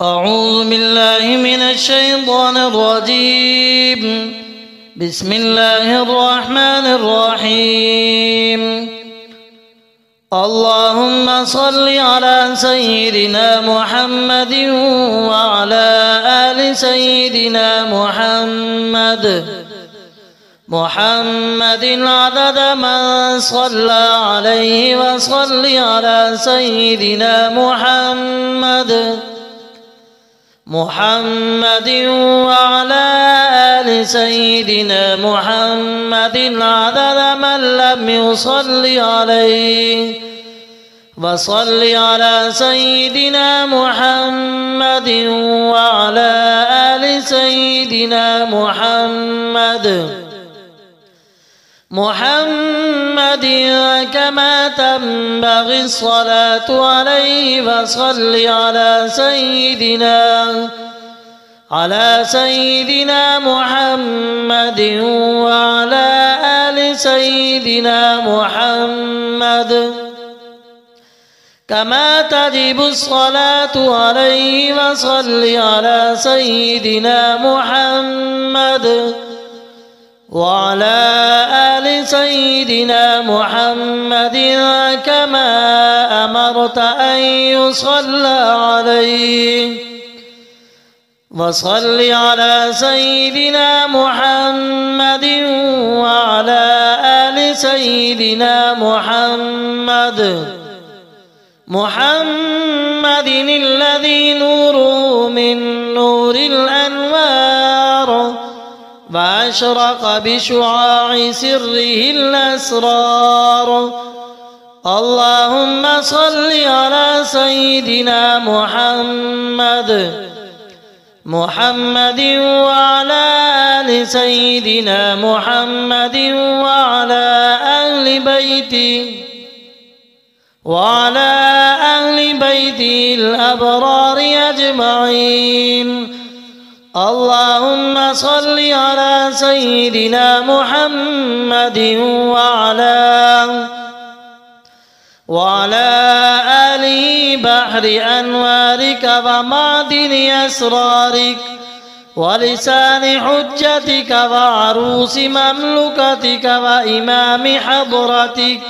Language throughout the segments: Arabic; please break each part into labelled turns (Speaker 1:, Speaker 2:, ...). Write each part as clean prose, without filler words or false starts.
Speaker 1: أعوذ بالله من الشيطان الرجيم. بسم الله الرحمن الرحيم. اللهم صل على سيدنا محمد وعلى آل سيدنا محمد عدد من صلى عليه وصل على سيدنا محمد وعلى آل سيدنا محمد عدد من لم يصل عليه وصل على سيدنا محمد وعلى آل سيدنا محمد كما تنبغي الصلاة عليه وصل على سيدنا محمد وعلى آل سيدنا محمد كما تجب الصلاة عليه وصل على سيدنا محمد وعلى آل سيدنا محمد كما أمرت أن يصلى عليه وصل على سيدنا محمد وعلى آل سيدنا محمد الذي نوره من نور الأنوار وأشرق بشعاع سره الأسرار. اللهم صل على سيدنا محمد وعلى آل سيدنا محمد وعلى أهل بيته الأبرار أجمعين. اللهم صل على سيدنا محمد وعلى آله بحر أنوارك ومعدن أسرارك ولسان حجتك وعروس مملكتك وإمام حضرتك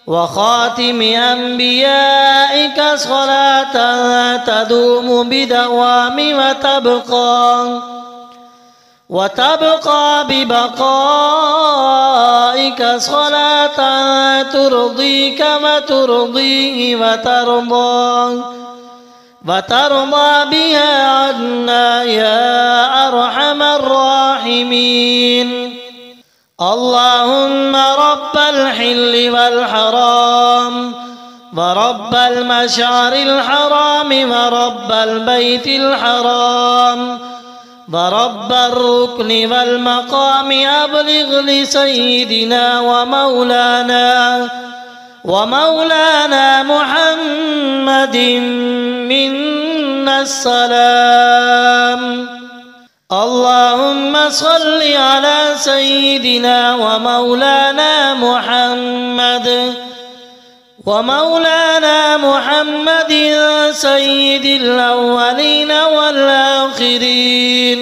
Speaker 1: وخاتم أنبيائك صلاة تدوم بدوام وتبقى ببقائك صلاة ترضيك وترضيه وترضى بها عنا يا أرحم الراحمين. اللهم رب الحل والحرام ورب المشعر الحرام ورب البيت الحرام ورب الركن والمقام أبلغ لسيدنا ومولانا محمد منا السلام. اللهم صل على سيدنا ومولانا محمد سيد الأولين والآخرين.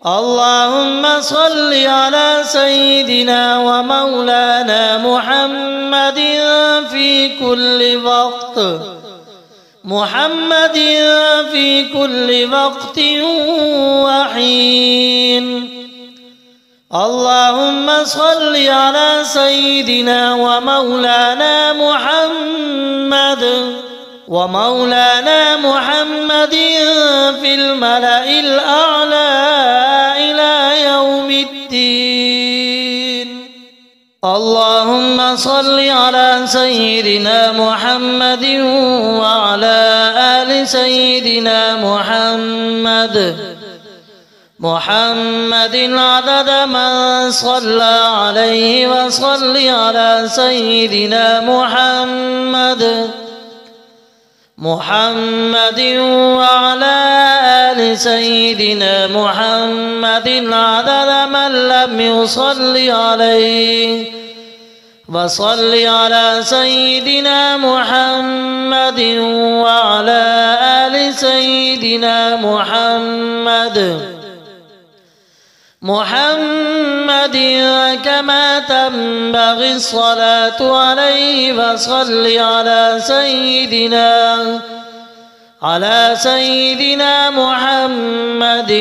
Speaker 1: اللهم صل على سيدنا ومولانا محمد في كل وقت وحين. اللهم صل على سيدنا ومولانا محمد في الملأ الأعلى إلى يوم الدين. اللهم صل على سيدنا محمد وعلى آل سيدنا محمد عدد من صلى عليه وصل على سيدنا محمد وعلى آل سيدنا محمد عدد من لم يصل عليه وصل على سيدنا محمد وعلى آل سيدنا محمد كما تنبغي الصلاة عليه فصل على سيدنا محمد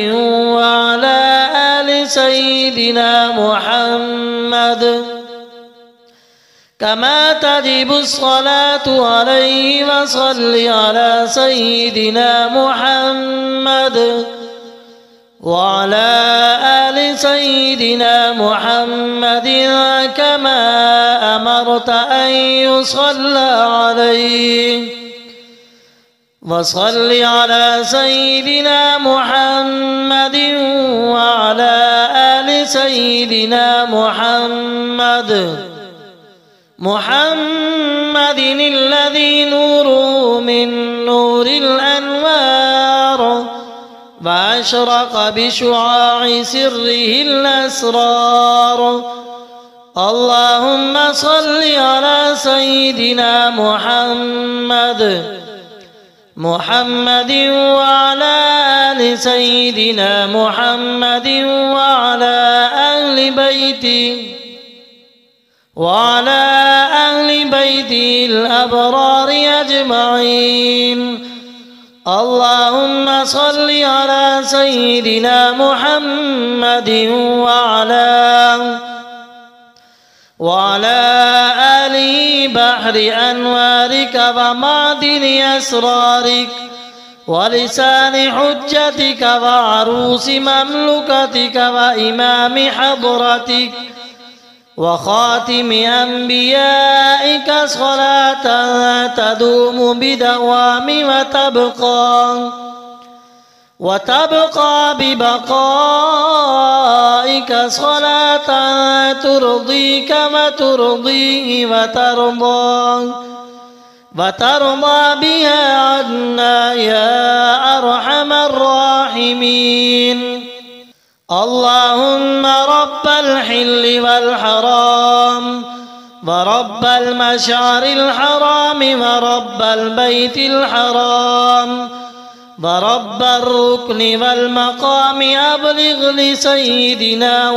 Speaker 1: وعلى آل سيدنا محمد كما تجب الصلاة عليه وصل على سيدنا محمد وعلى آل سيدنا محمد كما أمرت أن يصلى عليه وصل على سيدنا محمد وعلى آل سيدنا محمد الذي نوره من نور الأنوار وأشرق بشعاع سره الأسرار. اللهم صل على سيدنا محمد وعلى آل سيدنا محمد وعلى أهل بيته الأبرار أجمعين. اللهم صل على سيدنا محمد وعلى آله بحر أنوارك ومعدن أسرارك ولسان حجتك وعروس مملكتك وإمام حضرتك وخاتم أنبيائك صلاة تدوم بدوام وتبقى ببقائك صلاة ترضيك وترضيه وترضى بها عنا يا أرحم الراحمين. اللهم رب الحل والحرام ورب المشعر الحرام ورب البيت الحرام ورب الركن والمقام أبلغ لسيدنا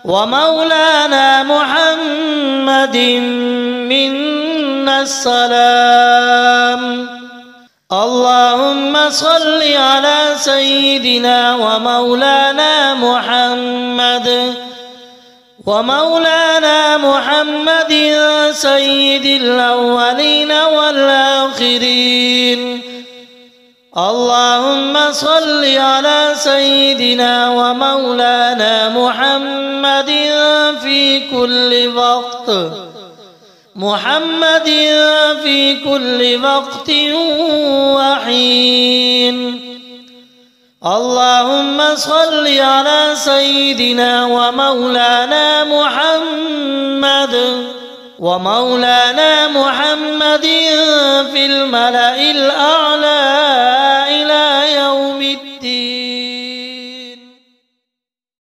Speaker 1: ومولانا محمد منا السلام. اللهم صل على سيدنا ومولانا محمد سيد الأولين والآخرين. اللهم صل على سيدنا ومولانا محمد في كل وقت وحين. اللهم صل على سيدنا ومولانا محمد في الملأ الأعلى